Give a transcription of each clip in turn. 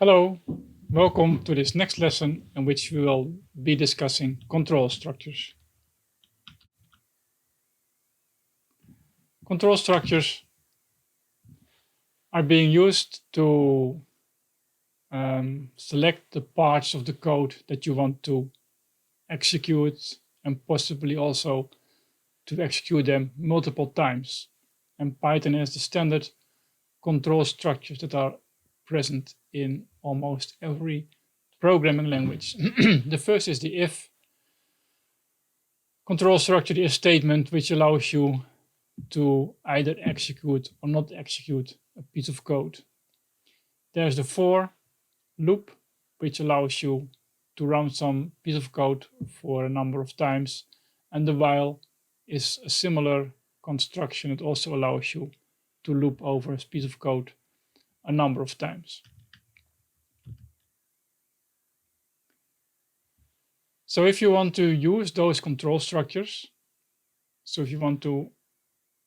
Hello, welcome to this next lesson in which we will be discussing control structures. Control structures are being used to select the parts of the code that you want to execute and possibly also to execute them multiple times. And Python has the standard control structures that are present in almost every programming language. The first is the if control structure, the if statement, which allows you to either execute or not execute a piece of code. There's the for loop, which allows you to run some piece of code for a number of times. And the while is a similar construction. It also allows you to loop over a piece of code a number of times. So if you want to use those control structures, so if you want to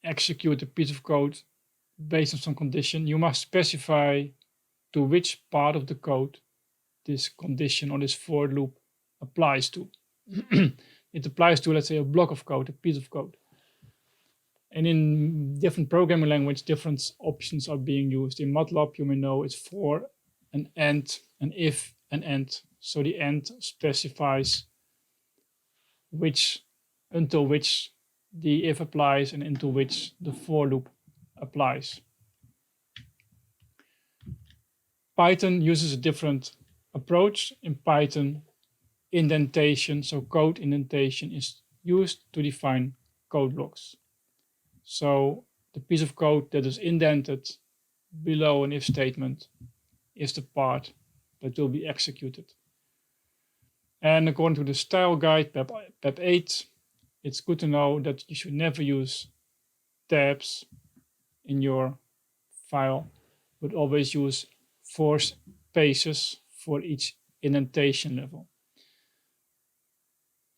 execute a piece of code based on some condition, you must specify to which part of the code this condition or this for loop applies to. It applies to, let's say, a block of code, a piece of code. And in different programming language, different options are being used. In MATLAB, you may know it's for, an and, an if, an end. So the end specifies until which the if applies and into which the for loop applies. Python uses a different approach. In Python, indentation, so code indentation, is used to define code blocks. So the piece of code that is indented below an if statement is the part that will be executed. And according to the style guide, PEP 8, it's good to know that you should never use tabs in your file, but always use 4 spaces for each indentation level.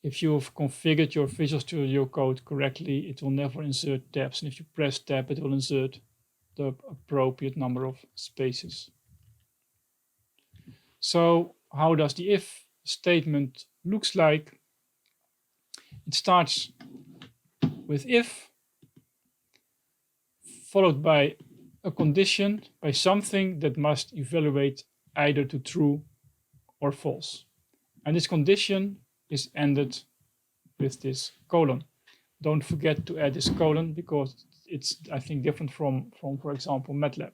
If you've configured your Visual Studio Code correctly, it will never insert tabs. And if you press tab, it will insert the appropriate number of spaces. So how does the if statement looks like? It starts with if, followed by a condition, by something that must evaluate either to true or false. And this condition is ended with this colon. Don't forget to add this colon because it's, I think, different from for example, MATLAB.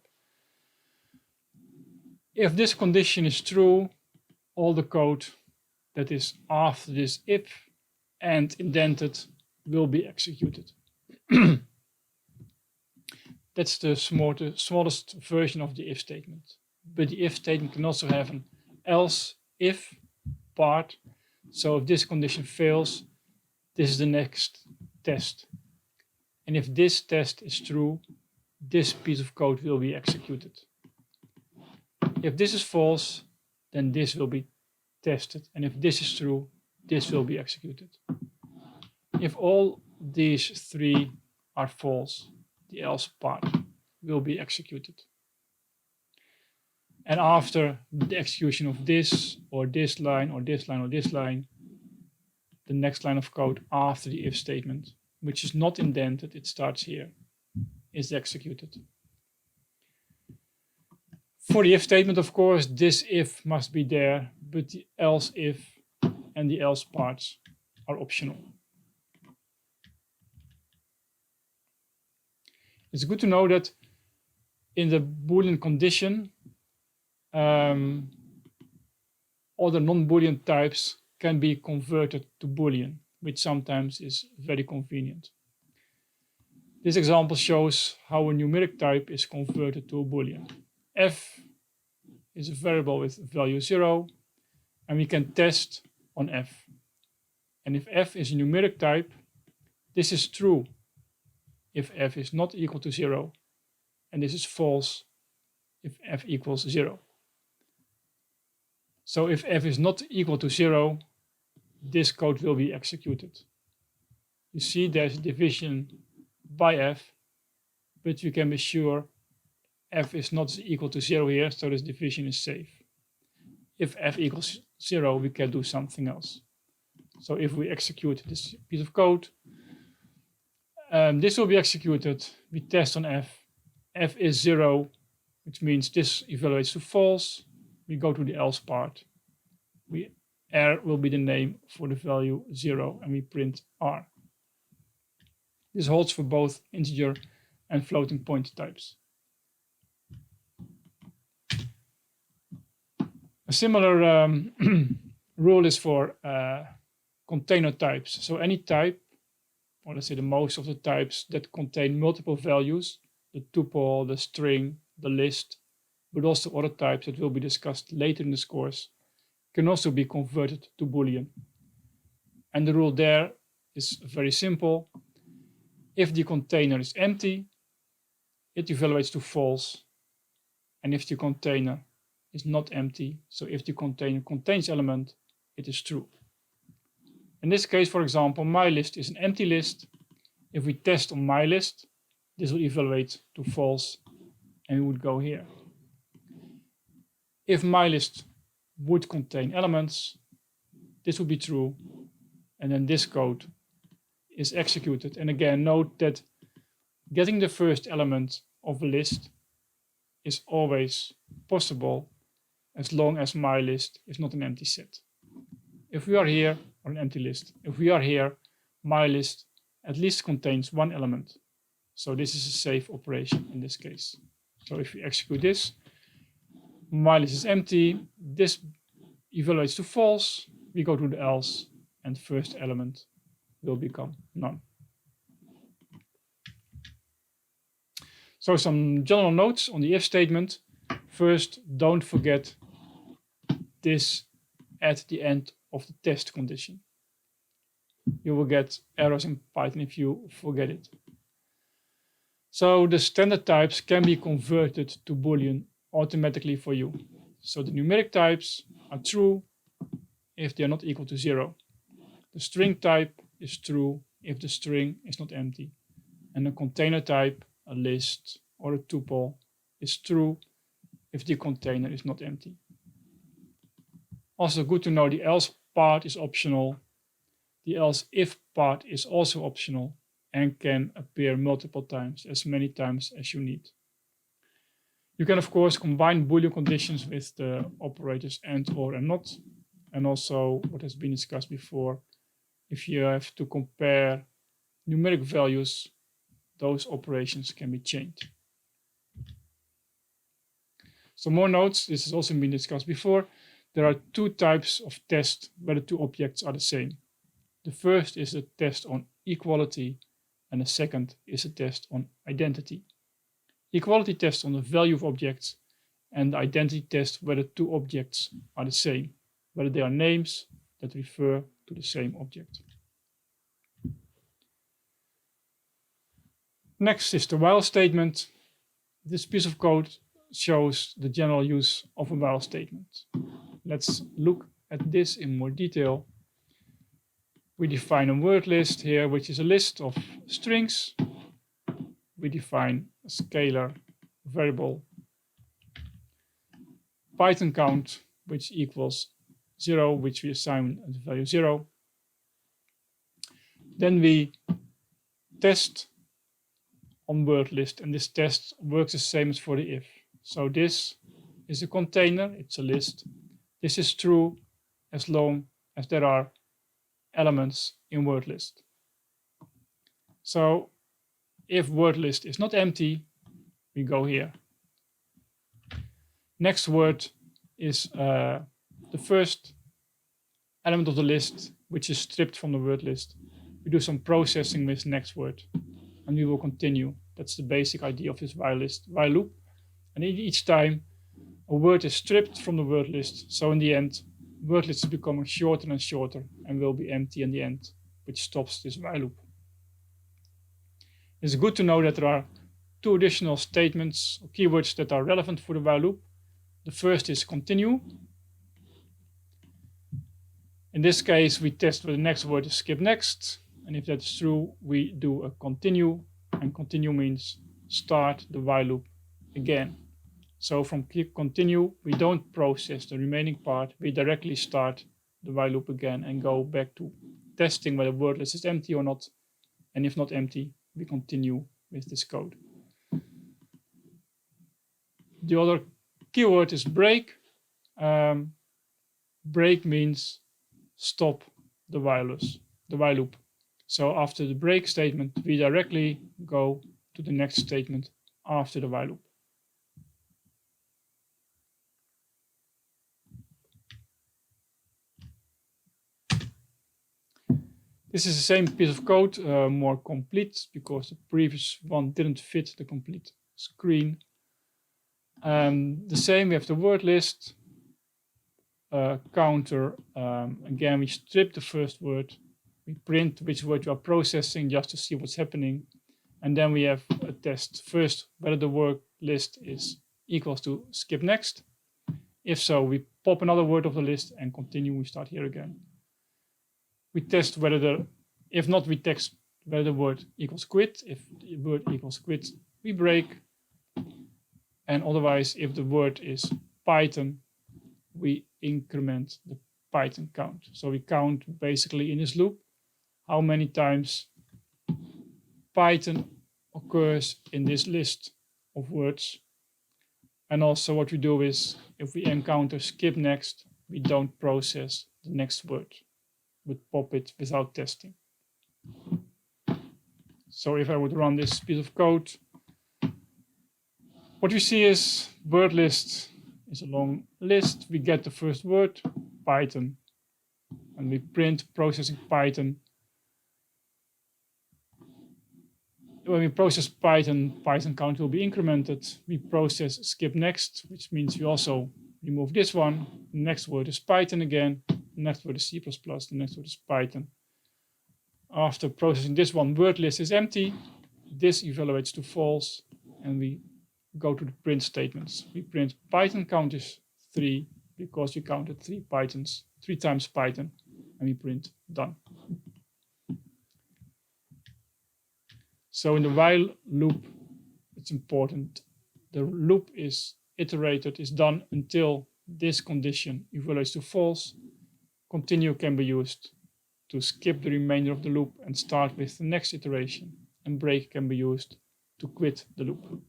If this condition is true, all the code that is after this if and indented will be executed. That's the smallest version of the if statement. But the if statement can also have an else if part. So if this condition fails, this is the next test. And if this test is true, this piece of code will be executed. If this is false, then this will be tested. And if this is true, this will be executed. If all these 3 are false, the else part will be executed. And after the execution of this, or this line, or this line, or this line, the next line of code after the if statement, which is not indented, it starts here, is executed. For the if statement, of course, this if must be there, but the else if and the else parts are optional. It's good to know that in the Boolean condition, other non-Boolean types can be converted to Boolean, which sometimes is very convenient. This example shows how a numeric type is converted to a Boolean. F is a variable with value 0, and we can test on F. And if F is a numeric type, this is true if F is not equal to 0, and this is false if F equals 0. So if F is not equal to 0, this code will be executed. You see there's a division by F, but you can be sure F is not equal to 0 here, so this division is safe. if f equals 0, we can do something else. So if we execute this piece of code, this will be executed. We test on f. F is 0, which means this evaluates to false. We go to the else part. R will be the name for the value 0, and we print R. This holds for both integer and floating point types. A similar rule is for container types. So any type, or let's say the most of the types that contain multiple values, the tuple, the string, the list, but also other types that will be discussed later in this course, can also be converted to Boolean. And the rule there is very simple. If the container is empty, it evaluates to false. And if the container is not empty, so if the container contains element, it is true. In this case, for example, my list is an empty list. If we test on my list, this will evaluate to false, and we would go here. If my list would contain elements, this would be true, and then this code is executed. And again, note that getting the first element of a list is always possible as long as my list is not an empty set. If we are here on an empty list, if we are here, my list at least contains one element. So this is a safe operation in this case. So if we execute this, my list is empty, this evaluates to false, we go to the else, and first element will become none. So some general notes on the if statement. First, don't forget this at the end of the test condition. You will get errors in Python if you forget it. So the standard types can be converted to Boolean automatically for you. So the numeric types are true if they are not equal to 0. The string type is true if the string is not empty. And the container type, a list or a tuple, is true if the container is not empty. Also good to know the else part is optional. The else if part is also optional and can appear multiple times, as many times as you need. You can of course combine Boolean conditions with the operators and, or, and not. And also what has been discussed before, if you have to compare numeric values, those operations can be changed. Some more notes, this has also been discussed before. There are two types of tests where the two objects are the same. The first is a test on equality, and the second is a test on identity. Equality tests on the value of objects, and the identity test whether two objects are the same, whether they are names that refer to the same object. Next is the while statement. This piece of code shows the general use of a while statement. Let's look at this in more detail. We define a word list here, which is a list of strings. We define a scalar variable Python count, which equals 0, which we assign the value 0. Then we test on word list, and this test works the same as for the if. So this is a container, it's a list. This is true as long as there are elements in word list. So if word list is not empty, we go here. Next word is the first element of the list, which is stripped from the word list. We do some processing with next word, and we will continue. That's the basic idea of this while loop. And each time a word is stripped from the word list, so in the end, word list is becoming shorter and shorter and will be empty in the end, which stops this while loop. It's good to know that there are two additional statements or keywords that are relevant for the while loop. The first is continue. In this case, we test whether the next word is skip next, and if that's true, we do a continue, and continue means start the while loop again. So from continue, we don't process the remaining part. We directly start the while loop again and go back to testing whether word list is empty or not. And if not empty, we continue with this code. The other keyword is break. Break means stop the while loop. So after the break statement, we directly go to the next statement after the while loop. This is the same piece of code, more complete, because the previous one didn't fit the complete screen. The same, we have the word list, counter. Again, we strip the first word. We print which word you are processing just to see what's happening. And then we have a test first whether the word list is equals to skip next. If so, we pop another word off the list and continue. We start here again. We test whether if not, we test whether the word equals quit. If the word equals quit, we break. And otherwise, if the word is Python, we increment the Python count. So we count basically in this loop how many times Python occurs in this list of words. And also what we do is, if we encounter skip next, we don't process the next word. We pop it without testing. So if I would run this piece of code, what we see is word list is a long list. We get the first word, Python, and we print processing Python. When we process Python, Python count will be incremented. We process skip next, which means we also remove this one. The next word is Python again. The next word is C++. The next word is Python. After processing this one, word list is empty. This evaluates to false, and we go to the print statements. We print Python count is 3 because we counted 3 times Python, and we print done. So in the while loop, it's important. The loop is iterated, is done until this condition evaluates to false. Continue can be used to skip the remainder of the loop and start with the next iteration. And break can be used to quit the loop.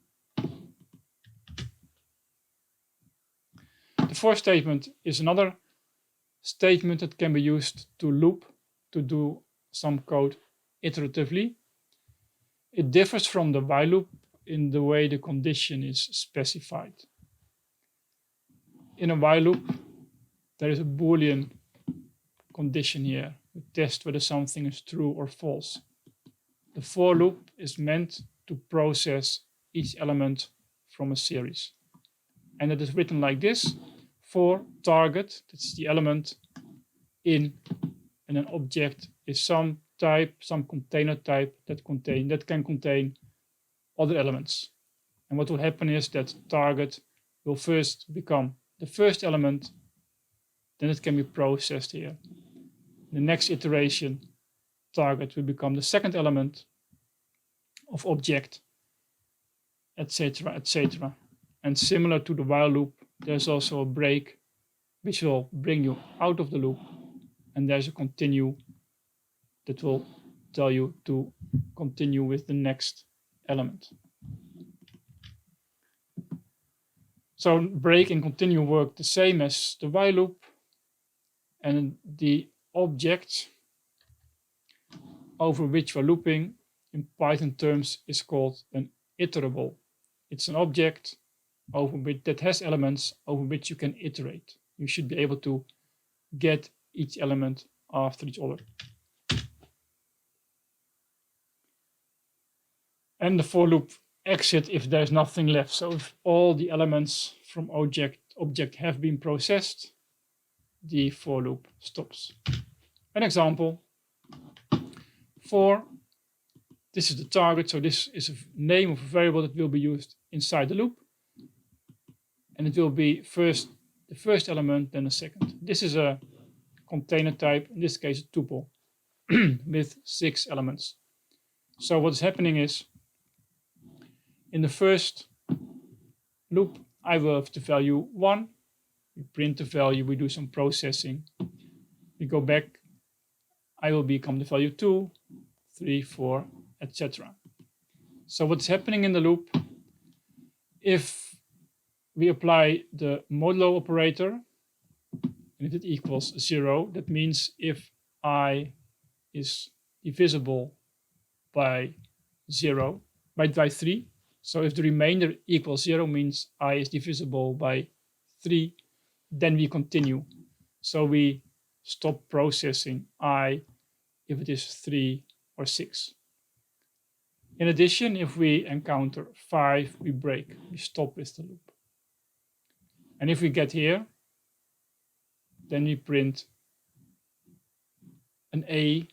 The for statement is another statement that can be used to loop, to do some code iteratively. It differs from the while loop in the way the condition is specified. In a while loop, there is a Boolean condition here. We test whether something is true or false. The for loop is meant to process each element from a series. And it is written like this: for target, that's the element in, and an object is some type, some container type that can contain other elements. And what will happen is that target will first become the first element, then it can be processed here. The next iteration, target will become the second element of object, etc., etc. And similar to the while loop, there's also a break which will bring you out of the loop, and there's a continue that will tell you to continue with the next element. So break and continue work the same as the while loop, and the object over which we're looping in Python terms is called an iterable. It's an object over which that has elements over which you can iterate. You should be able to get each element after each other. And the for loop exit if there's nothing left. So if all the elements from object have been processed, the for loop stops. An example: for, this is the target, so this is a name of a variable that will be used inside the loop, and it will be first the first element, then the second. This is a container type, in this case a tuple, with 6 elements. So what is happening is, in the first loop, I will have the value 1. We print the value, we do some processing. We go back, I will become the value 2, 3, 4, etc. So what's happening in the loop, if we apply the modulo operator, and if it equals 0, that means if I is divisible by 0, by 3, so if the remainder equals 0 means I is divisible by 3, then we continue. So we stop processing I if it is 3 or 6. In addition, if we encounter 5, we break, we stop with the loop. And if we get here, then we print an a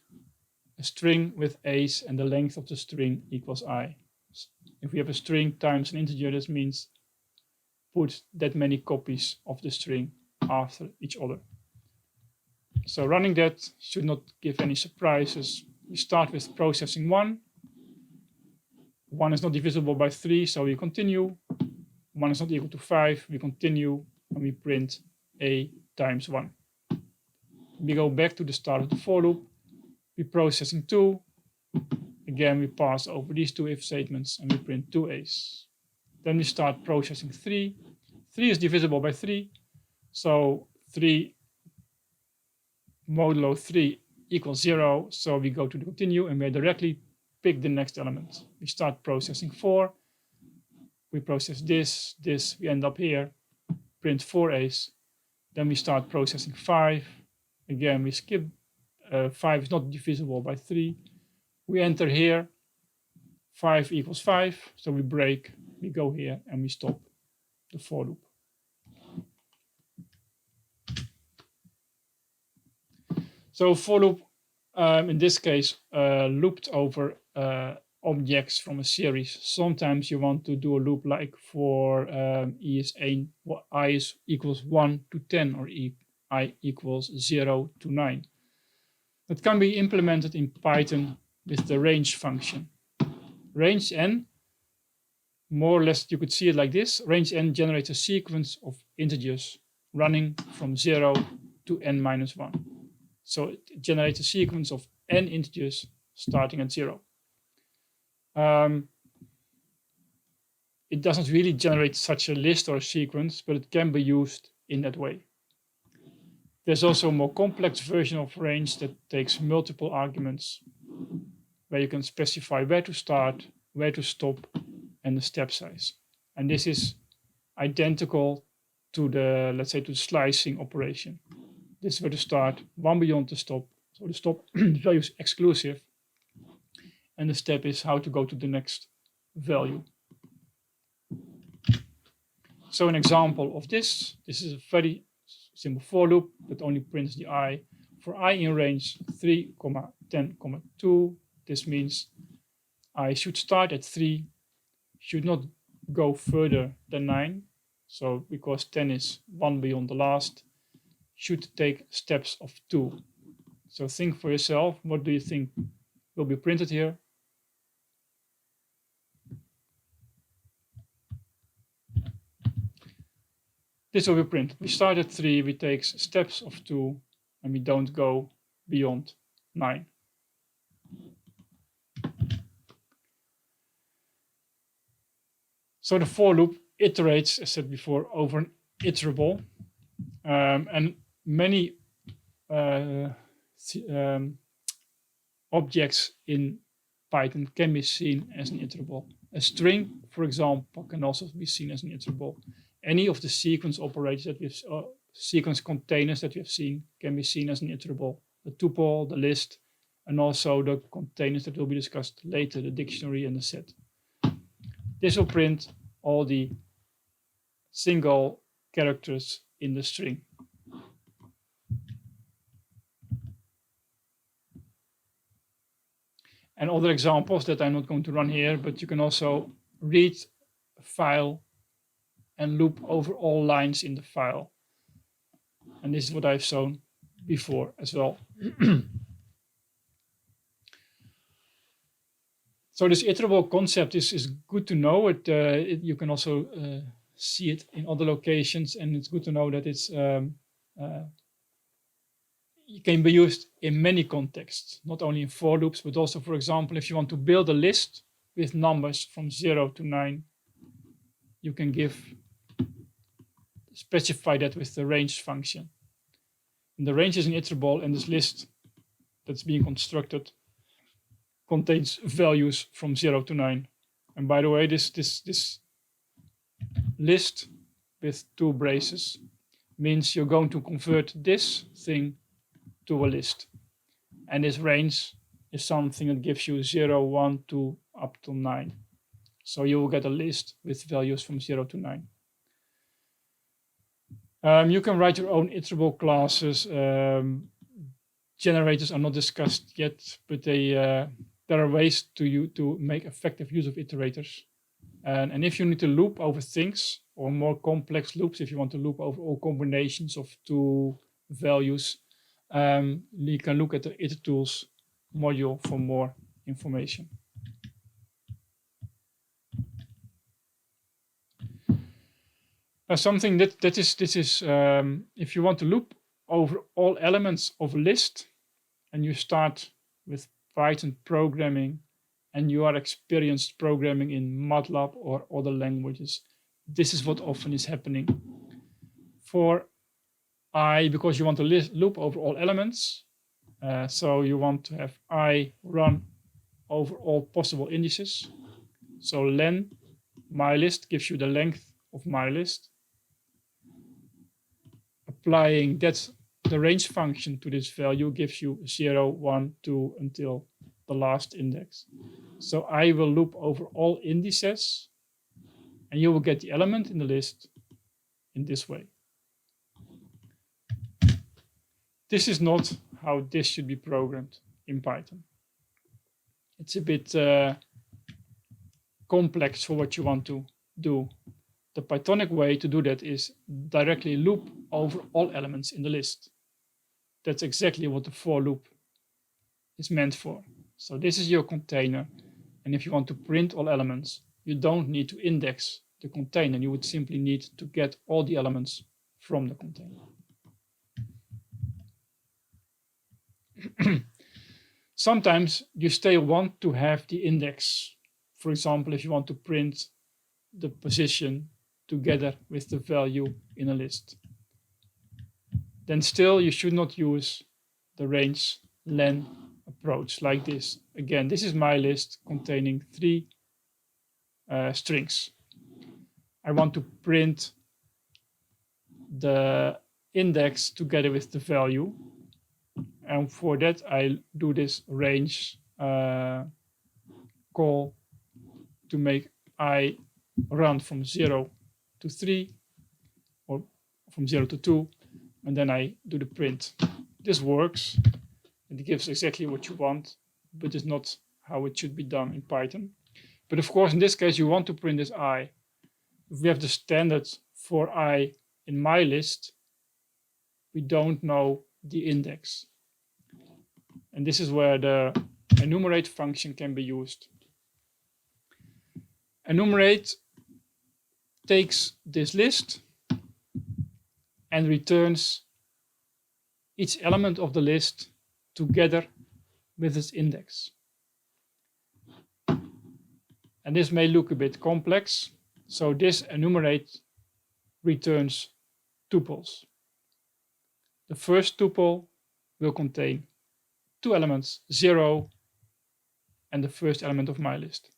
string with a's, and the length of the string equals I. If we have a string times an integer, this means put that many copies of the string after each other. So running that should not give any surprises. We start with processing 1. 1 is not divisible by 3, so we continue. 1 is not equal to 5, we continue, and we print a times 1. We go back to the start of the for loop. We processing 2. Again, we pass over these two if statements, and we print 2a's. Then we start processing 3. 3 is divisible by 3, so 3 modulo 3 equals 0, so we go to the continue, and we directly pick the next element. We start processing 4. We process this, we end up here, print 4a's. Then we start processing 5. Again, we skip, 5 is not divisible by 3. We enter here, 5 equals 5, so we break, we go here, and we stop the for loop. So for loop, in this case, looped over objects from a series. Sometimes you want to do a loop like for I is equals 1 to 10, or I equals 0 to 9. That can be implemented in Python with the range function. Range n, more or less you could see it like this. Range n generates a sequence of integers running from 0 to n minus 1. So it generates a sequence of n integers starting at 0. It doesn't really generate such a list or a sequence, but it can be used in that way. There's also a more complex version of range that takes multiple arguments, where you can specify where to start, where to stop, and the step size. And this is identical to the, let's say, to the slicing operation. This is where to start, one beyond the stop. So the stop value is exclusive, and the step is how to go to the next value. So an example of this is a very simple for loop that only prints the I. For I in range 3, 10, 2, this means I should start at 3, should not go further than 9. So because 10 is 1 beyond the last, should take steps of 2. So think for yourself, what do you think will be printed here? This will be printed. We start at 3, we take steps of 2, and we don't go beyond 9. So the for loop iterates, as said before, over an iterable. And many objects in Python can be seen as an iterable. A string, for example, can also be seen as an iterable. Any of the sequence operators that we've sequence containers that we have seen can be seen as an iterable. The tuple, the list, and also the containers that will be discussed later, the dictionary and the set. This will print all the single characters in the string. And other examples that I'm not going to run here, but you can also read a file and loop over all lines in the file. And this is what I've shown before as well. So this iterable concept is good to know. You can also see it in other locations, and it's good to know that it's it can be used in many contexts, not only in for loops, but also, for example, if you want to build a list with numbers from 0 to 9, you can specify that with the range function. And the range is an iterable, and this list that's being constructed contains values from 0 to 9. And by the way, this list with two braces means you're going to convert this thing to a list. And this range is something that gives you 0, 1, 2, up to 9. So you will get a list with values from 0 to 9. You can write your own iterable classes. Generators are not discussed yet, but there are ways to make effective use of iterators. And if you need to loop over things, or more complex loops, if you want to loop over all combinations of two values, you can look at the itertools module for more information. Something this is if you want to loop over all elements of a list, and you start with Python programming, and you are experienced programming in MATLAB or other languages, this is what often is happening. For I, because you want to loop over all elements, so you want to have I run over all possible indices. So len mylist gives you the length of mylist. Applying the range function to this value gives you 0, 1, 2 until the last index. So I will loop over all indices, and you will get the element in the list in this way. This is not how this should be programmed in Python. It's a bit complex for what you want to do. The Pythonic way to do that is directly loop over all elements in the list. That's exactly what the for loop is meant for. So this is your container. And if you want to print all elements, you don't need to index the container. You would simply need to get all the elements from the container. Sometimes you still want to have the index. For example, if you want to print the position together with the value in a list, then still you should not use the range len approach like this. Again, this is my list containing 3 strings. I want to print the index together with the value. And for that, I do this range call to make I run from 0 to 3 or from 0 to 2. And then I do the print. This works. It gives exactly what you want, but it's not how it should be done in Python. But of course, in this case, you want to print this I. If we have the standard for I in my list, we don't know the index. And this is where the enumerate function can be used. Enumerate takes this list and returns each element of the list together with its index. And this may look a bit complex. So this enumerate returns tuples. The first tuple will contain 2 elements, 0 and the first element of my list.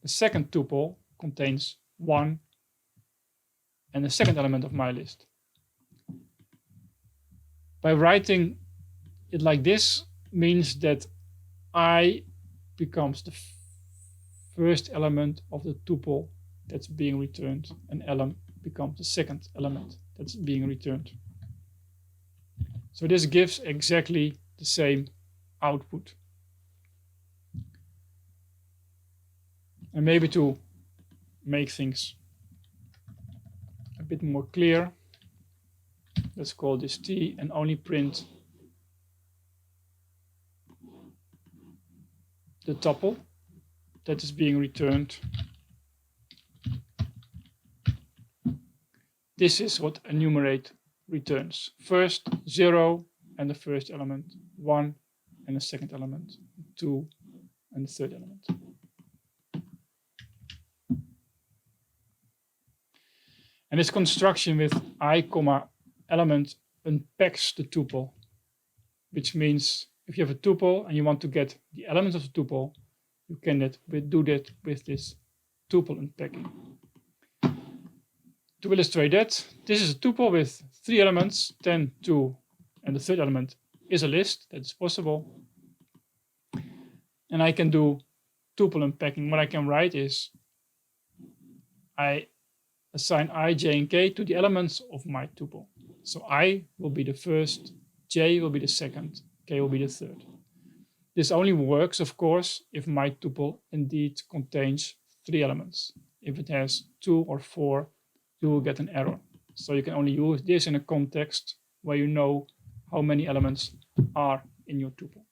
The second tuple contains 1 and the second element of my list. By writing it like this means that I becomes the first element of the tuple that's being returned, and lm becomes the second element that's being returned. So this gives exactly the same output. And maybe to make things a bit more clear, let's call this T and only print the tuple that is being returned. This is what enumerate returns. First 0 and the first element, 1 and the second element, 2 and the third element. And this construction with I, element unpacks the tuple, which means if you have a tuple and you want to get the elements of the tuple, you can do that with this tuple unpacking. To illustrate that, this is a tuple with 3 elements, 10, 2, and the third element is a list. That is possible. And I can do tuple unpacking. What I can write is I assign I, j, and k to the elements of my tuple. So I will be the first, j will be the second, k will be the third. This only works, of course, if my tuple indeed contains 3 elements. If it has 2 or 4, you will get an error. So you can only use this in a context where you know how many elements are in your tuple.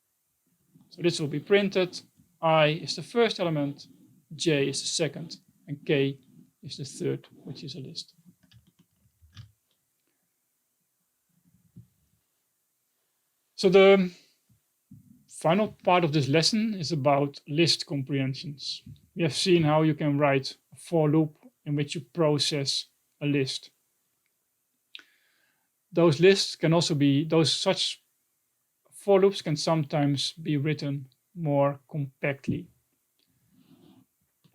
So this will be printed. I is the first element, j is the second, and k is the third, which is a list. So the final part of this lesson is about list comprehensions. We have seen how you can write a for loop in which you process a list. Those lists can also be, such for loops can sometimes be written more compactly.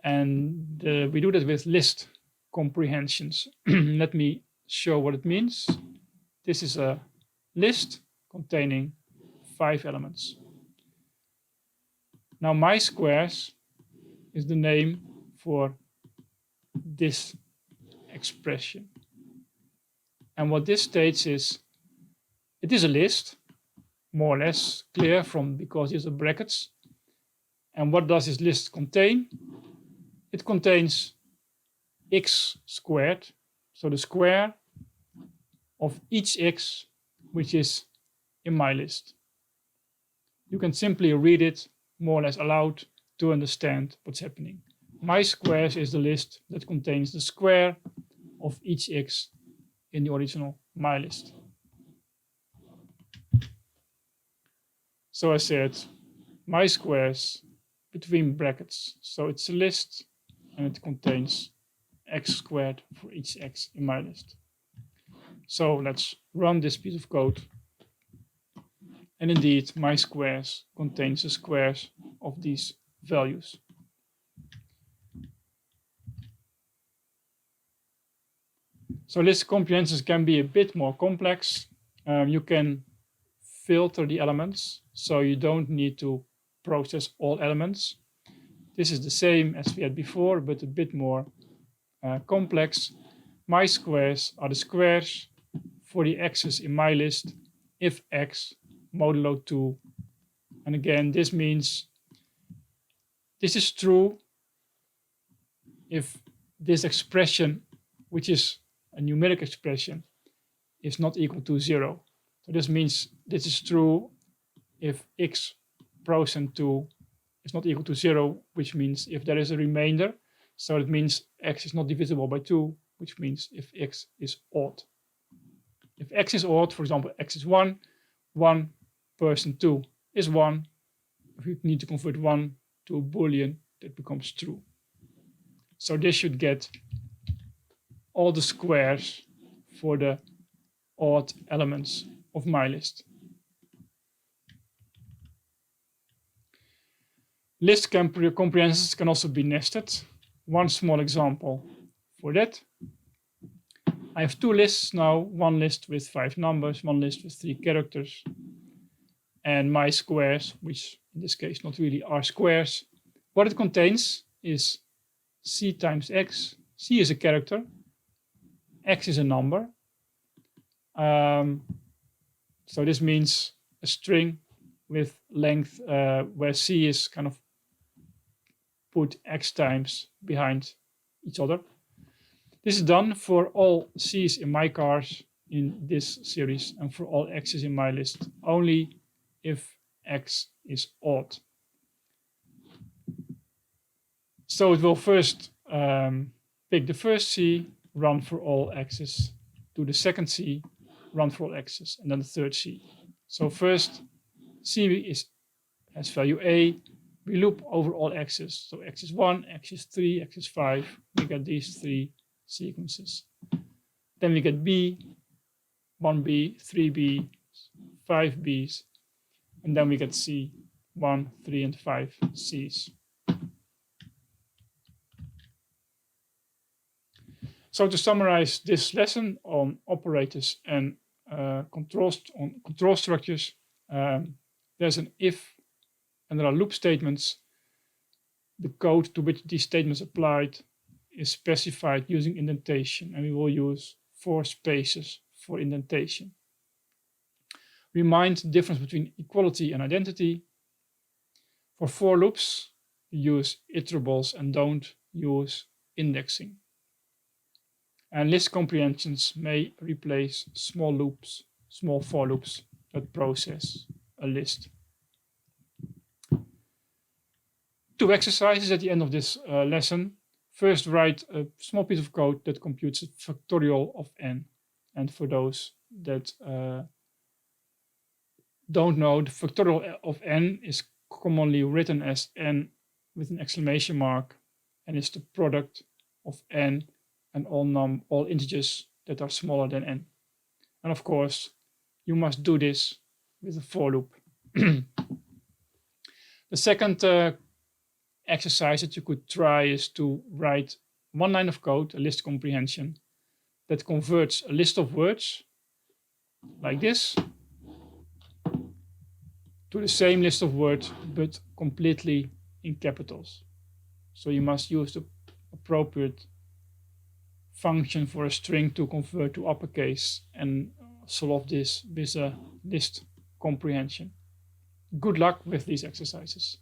And we do that with list comprehensions. Let me show what it means. This is a list containing 5 elements. Now my squares is the name for this expression. And what this states is, it is a list, more or less clear because these are brackets. And what does this list contain? It contains x squared, so the square of each x which is in my list. You can simply read it more or less aloud to understand what's happening. My squares is the list that contains the square of each x in the original my list. So I said my squares between brackets. So it's a list and it contains x squared for each x in my list. So let's run this piece of code. And indeed, my squares contains the squares of these values. So list comprehensions can be a bit more complex. You can filter the elements, so you don't need to process all elements. This is the same as we had before, but a bit more complex. My squares are the squares for the x's in my list if x modulo 2. And again, this means this is true if this expression, which is a numeric expression, is not equal to 0. So this means this is true if x % 2 is not equal to 0, which means if there is a remainder. So it means x is not divisible by 2, which means if x is odd. If x is odd, for example, x is 1, 1 % 2 is 1. If you need to convert 1 to a Boolean, that becomes true. So this should get all the squares for the odd elements of my list. List comprehensions can also be nested. One small example for that. I have 2 lists now, one list with 5 numbers, one list with 3 characters, and my squares, which in this case not really are squares. What it contains is c times x. C is a character, x is a number. So this means a string with length where c is kind of put x times behind each other. This is done for all c's in my cars in this series and for all x's in my list, only if x is odd. So it will first pick the first c, run for all x's, do the second C, run for all x's, and then the third C. So first C has value A. We loop over all x's. So x is 1, x is 3, x is 5. We get these three sequences. Then we get B, 1B, 3B, 5Bs. And then we get C, 1, 3, and 5 Cs. So to summarize this lesson on operators and control structures, there's an if and there are loop statements. The code to which these statements applied is specified using indentation, and we will use 4 spaces for indentation. Remind the difference between equality and identity. For for loops, use iterables and don't use indexing. And list comprehensions may replace small loops, small for loops that process a list. 2 exercises at the end of this lesson. First, write a small piece of code that computes a factorial of n. And for those that don't know, the factorial of n is commonly written as n with an exclamation mark, and is the product of n and all integers that are smaller than n. And of course, you must do this with a for loop. The second exercise that you could try is to write 1 line of code, a list comprehension, that converts a list of words like this to the same list of words, but completely in capitals. So you must use the appropriate function for a string to convert to uppercase and solve this with a list comprehension. Good luck with these exercises.